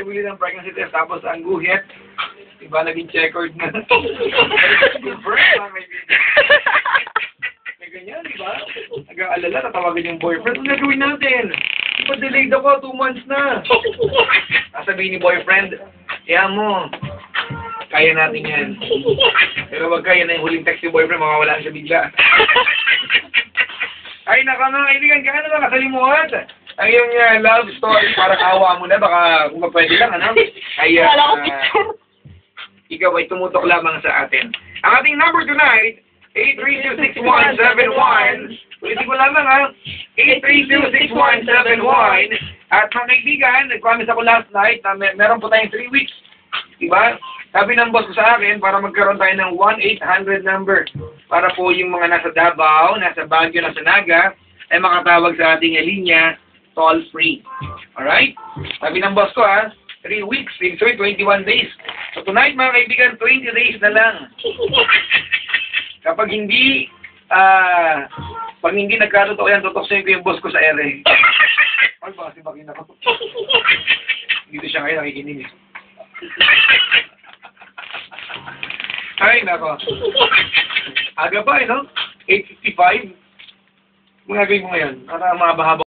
bumili ng pregnancy test, tapos ang guhit, iba naging checkered na. Confirm, may ganyan, di ba? Nag-aalala, tatawagan yung boyfriend. Ano gagawin natin? Ipa-delayed ako, 2 months na. Sasabihin ni boyfriend, kaya mo, kaya natin yan. Pero wag kaya na yung huling text ni boyfriend, makawalaan siya bigla. Ay, naka mga kaibigan, gaano ba kasalimuhat? Ang iyong love story, parang awa mo na, baka kung pwede lang, ano? Ay, ikaw ay tumutok lamang sa atin. Ang ating number tonight, 8326171. Ulitin ko lamang, ha? 8326171. At mga kaibigan, nag-promise ako last night na meron po tayong 3 weeks. Diba? Sabi ng boss ko sa akin, para magkaroon tayo ng 1-800 number. Para po yung mga nasa Davao, nasa Baguio, nasa Naga, ay makatawag sa ating linya, toll-free. Alright? Sabi ng boss ko, 3 weeks, so 21 days. So tonight, mga kaibigan, 20 days na lang. Kapag hindi, pag hindi nagkatotoo yan, tutoksin ko yung boss ko sa ere. Ay, baka si Bakin ako. Dito siya ngayon nakikinig. Ay, nako. Aga pa, no? 8:55. Mga gawin mo ngayon. Para mahaba-haba.